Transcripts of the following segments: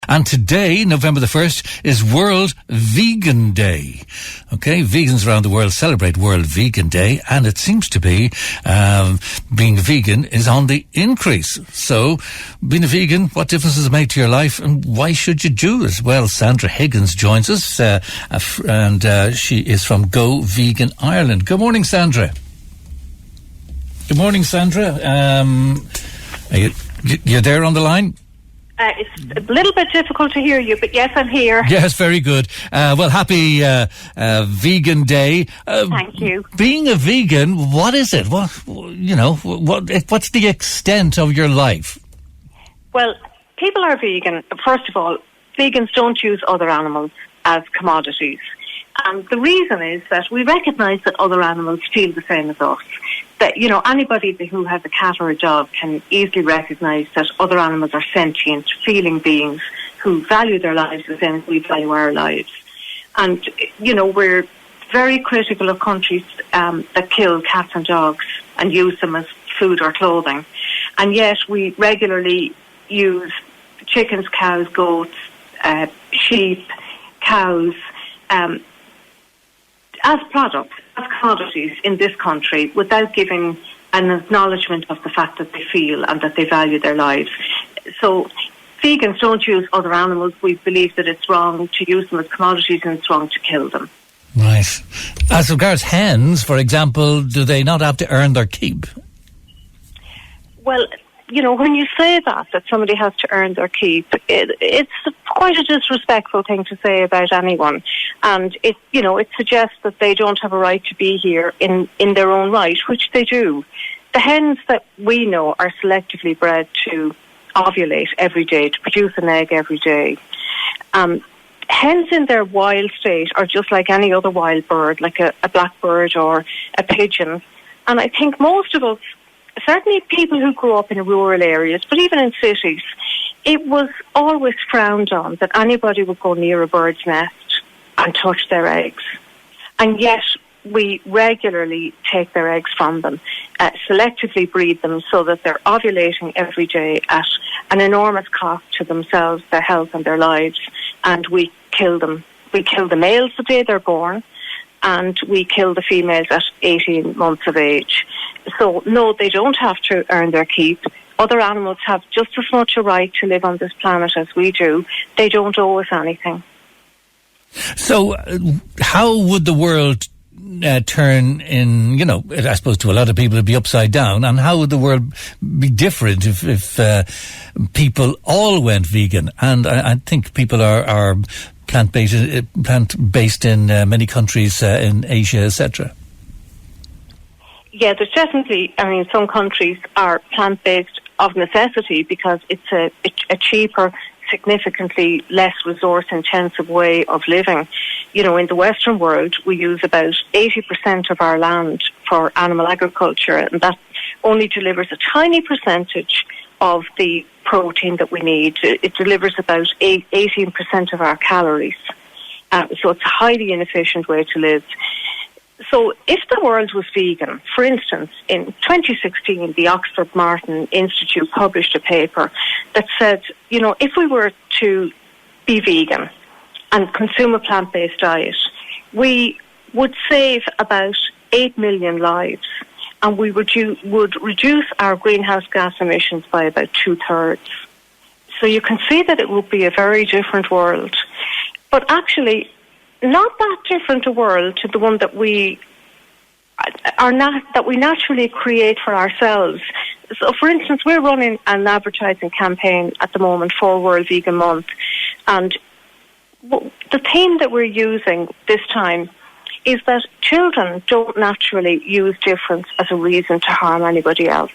And today, November the 1st, is World Vegan Day. Okay, vegans around the world celebrate World Vegan Day, and it seems to be being a vegan is on the increase. So, being a vegan, what difference does it make to your life, and why should you do it? Well, Sandra Higgins joins us, and she is from Go Vegan Ireland. Good morning, Sandra. Good morning, Sandra. You're there on the line? It's a little bit difficult to hear you, but yes, I'm here. Yes, very good. Well, happy Vegan Day. Thank you. Being a vegan, what is it? What's the extent of your life? Well, people are vegan. First of all, vegans don't use other animals as commodities. And the reason is that we recognise that other animals feel the same as us. That, anybody who has a cat or a dog can easily recognise that other animals are sentient, feeling beings who value their lives the same as we value our lives. And, we're very critical of countries that kill cats and dogs and use them as food or clothing. And yet we regularly use chickens, cows, goats, sheep, cows, as products, as commodities in this country without giving an acknowledgement of the fact that they feel and that they value their lives. So vegans don't use other animals. We believe that it's wrong to use them as commodities and it's wrong to kill them. Right. As regards hens, for example, do they not have to earn their keep? Well, when you say that somebody has to earn their keep, it's quite a disrespectful thing to say about anyone. And it suggests that they don't have a right to be here in their own right, which they do. The hens that we know are selectively bred to ovulate every day, to produce an egg every day. Hens in their wild state are just like any other wild bird, like a blackbird or a pigeon. And I think most of us, certainly people who grew up in rural areas, but even in cities, it was always frowned on that anybody would go near a bird's nest and touch their eggs. And yet we regularly take their eggs from them, selectively breed them so that they're ovulating every day at an enormous cost to themselves, their health and their lives. And we kill them. We kill the males the day they're born, and we kill the females at 18 months of age. So, no, they don't have to earn their keep. Other animals have just as much a right to live on this planet as we do. They don't owe us anything. So, how would the world turn in, I suppose to a lot of people it'd be upside down, and how would the world be different if people all went vegan? And I think people are plant-based in many countries in Asia, etc. Yeah, there's definitely, some countries are plant-based of necessity because it's a cheaper, significantly less resource-intensive way of living. In the Western world, we use about 80% of our land for animal agriculture, and that only delivers a tiny percentage of the protein that we need. It delivers about 18% of our calories. So it's a highly inefficient way to live. So if the world was vegan, for instance, in 2016, the Oxford Martin Institute published a paper that said, if we were to be vegan and consume a plant-based diet, we would save about 8 million lives, and we would reduce our greenhouse gas emissions by about 2/3. So you can see that it would be a very different world. But actually, not that different a world to the one that we naturally create for ourselves. So, for instance, we're running an advertising campaign at the moment for World Vegan Month, and the theme that we're using this time is that children don't naturally use difference as a reason to harm anybody else.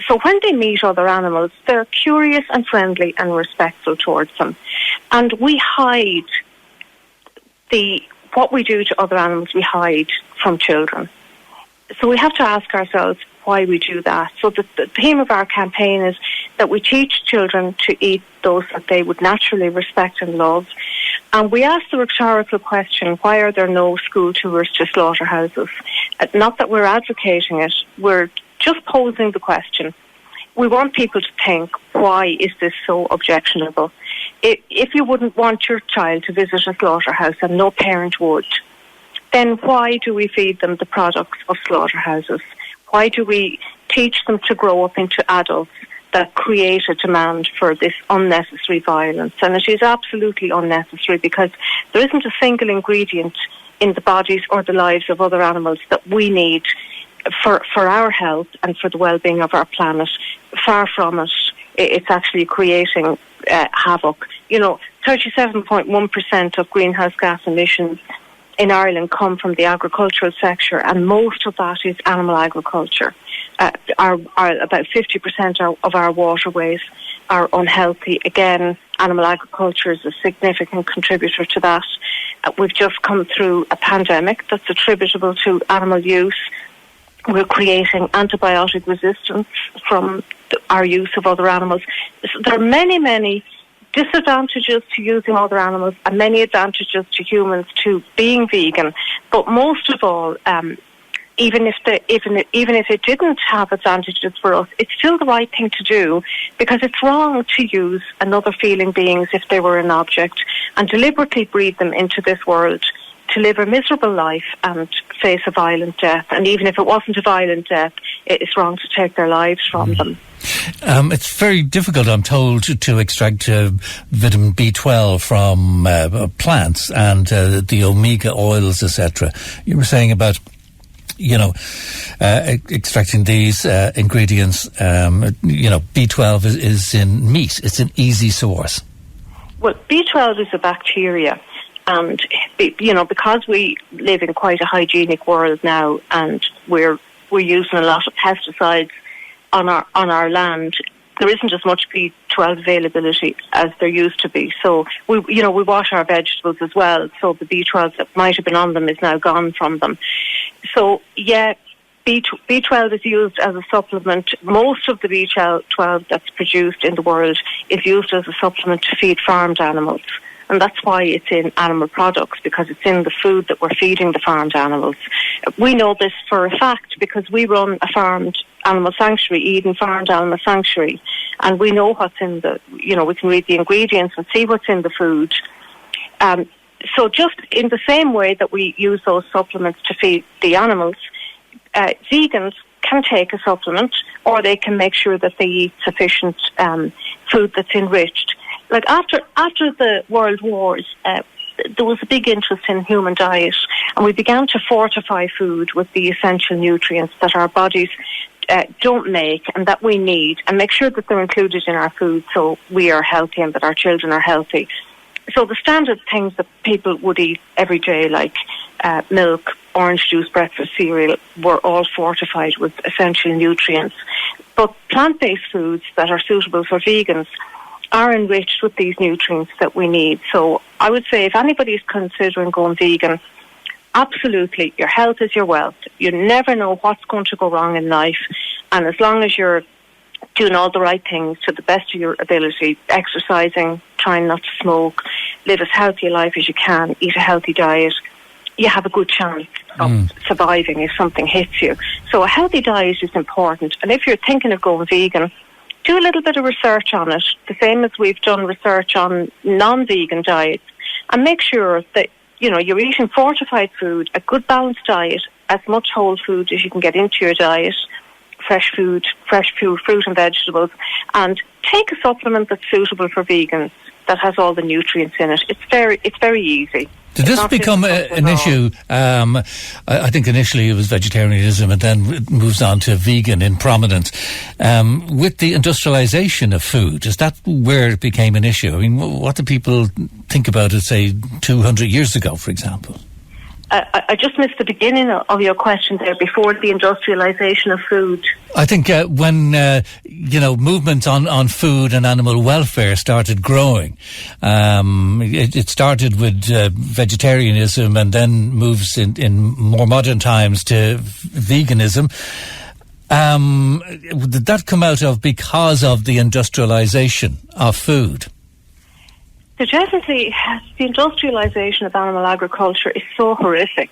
So when they meet other animals, they're curious and friendly and respectful towards them. And we hide what we do to other animals, we hide from children. So we have to ask ourselves why we do that. So the theme of our campaign is that we teach children to eat those that they would naturally respect and love. And we ask the rhetorical question, why are there no school tours to slaughterhouses? Not that we're advocating it, we're just posing the question. We want people to think, why is this so objectionable? if you wouldn't want your child to visit a slaughterhouse, and no parent would, then why do we feed them the products of slaughterhouses? Why do we teach them to grow up into adults that create a demand for this unnecessary violence? And it is absolutely unnecessary, because there isn't a single ingredient in the bodies or the lives of other animals that we need for our health and for the well-being of our planet. Far from it. It's actually creating havoc. 37.1% of greenhouse gas emissions in Ireland come from the agricultural sector, and most of that is animal agriculture. About 50% of our waterways are unhealthy. Again, animal agriculture is a significant contributor to that. We've just come through a pandemic that's attributable to animal use. We're creating antibiotic resistance from our use of other animals. There are many, many disadvantages to using other animals and many advantages to humans to being vegan. But most of all, even if it didn't have advantages for us, it's still the right thing to do, because it's wrong to use another feeling beings if they were an object and deliberately breed them into this world to live a miserable life and face a violent death. And even if it wasn't a violent death, it's wrong to take their lives from them. It's very difficult, I'm told, to extract vitamin B12 from plants and the omega oils, etc. You were saying about extracting these ingredients. B12 is in meat. It's an easy source. Well, B12 is a bacteria. And, because we live in quite a hygienic world now, and we're using a lot of pesticides on our land, there isn't as much B12 availability as there used to be. So we wash our vegetables as well. So the B12 that might have been on them is now gone from them. So yeah, B12 is used as a supplement. Most of the B12 that's produced in the world is used as a supplement to feed farmed animals. And that's why it's in animal products, because it's in the food that we're feeding the farmed animals. We know this for a fact because we run a farmed animal sanctuary, Eden Farmed Animal Sanctuary, and we know what's in we can read the ingredients and see what's in the food. So just in the same way that we use those supplements to feed the animals, vegans can take a supplement, or they can make sure that they eat sufficient food that's enriched. Like after the World Wars, there was a big interest in human diet, and we began to fortify food with the essential nutrients that our bodies don't make and that we need, and make sure that they're included in our food so we are healthy and that our children are healthy. So the standard things that people would eat every day, like milk, orange juice, breakfast cereal, were all fortified with essential nutrients. But plant-based foods that are suitable for vegans are enriched with these nutrients that we need. So I would say if anybody's considering going vegan, absolutely, your health is your wealth. You never know what's going to go wrong in life. And as long as you're doing all the right things to the best of your ability, exercising, trying not to smoke, live as healthy a life as you can, eat a healthy diet, you have a good chance of surviving if something hits you. So a healthy diet is important. And if you're thinking of going vegan, do a little bit of research on it, the same as we've done research on non-vegan diets, and make sure that you're eating fortified food, a good balanced diet, as much whole food as you can get into your diet, fresh food, fruit and vegetables, and take a supplement that's suitable for vegans that has all the nutrients in it. It's very easy. Did this become an issue? I think initially it was vegetarianism, and then it moves on to vegan in prominence. With the industrialization of food, is that where it became an issue? I mean, what do people think about it, say, 200 years ago, for example? I just missed the beginning of your question there, before the industrialization of food. I think when movement on food and animal welfare started growing, it started with vegetarianism and then moves in more modern times to veganism. Did that come out of because of the industrialization of food? So definitely, the industrialisation of animal agriculture is so horrific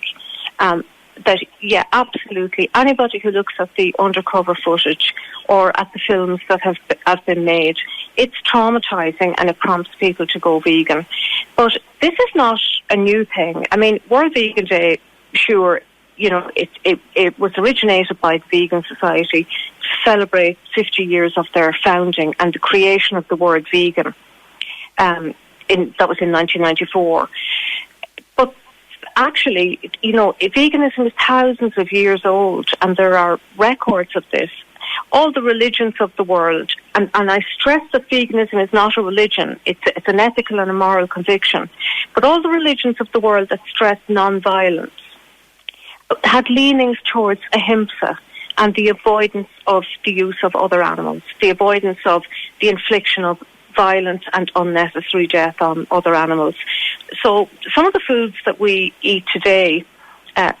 that, yeah, absolutely. Anybody who looks at the undercover footage or at the films that have been made, it's traumatizing and it prompts people to go vegan. But this is not a new thing. I mean, World Vegan Day, sure, it was originated by the Vegan Society to celebrate 50 years of their founding and the creation of the word vegan. That was in 1994. But actually, veganism is thousands of years old, and there are records of this. All the religions of the world, and I stress that veganism is not a religion, it's an ethical and a moral conviction, but all the religions of the world that stress non-violence had leanings towards ahimsa and the avoidance of the use of other animals, the avoidance of the infliction of violent and unnecessary death on other animals. So some of the foods that we eat today,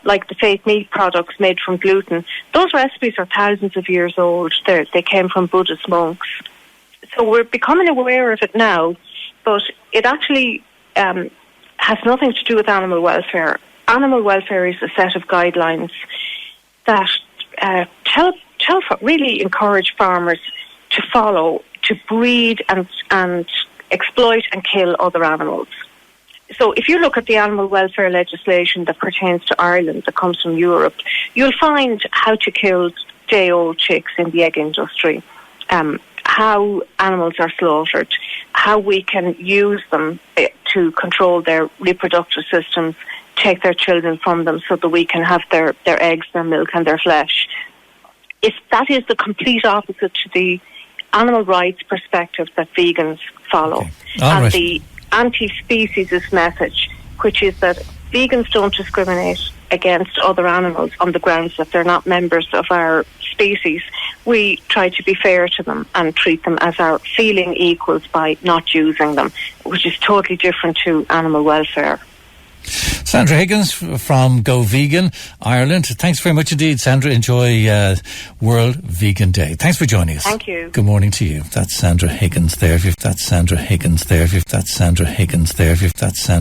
like the fake meat products made from gluten, those recipes are thousands of years old. They came from Buddhist monks. So we're becoming aware of it now, but it actually has nothing to do with animal welfare. Animal welfare is a set of guidelines that really encourage farmers to follow, to breed and exploit and kill other animals. So if you look at the animal welfare legislation that pertains to Ireland, that comes from Europe, you'll find how to kill day-old chicks in the egg industry, how animals are slaughtered, how we can use them to control their reproductive systems, take their children from them so that we can have their eggs, their milk and their flesh. If that is the complete opposite to the animal rights perspective that vegans follow. Okay. And right. The anti-speciesist message, which is that vegans don't discriminate against other animals on the grounds that they're not members of our species. We try to be fair to them and treat them as our feeling equals by not using them, which is totally different to animal welfare. Sandra Higgins from Go Vegan Ireland. Thanks very much indeed, Sandra. Enjoy World Vegan Day. Thanks for joining us. Thank you. Good morning to you. That's Sandra Higgins there. That's Sandra Higgins there. That's Sandra Higgins there. That's Sandra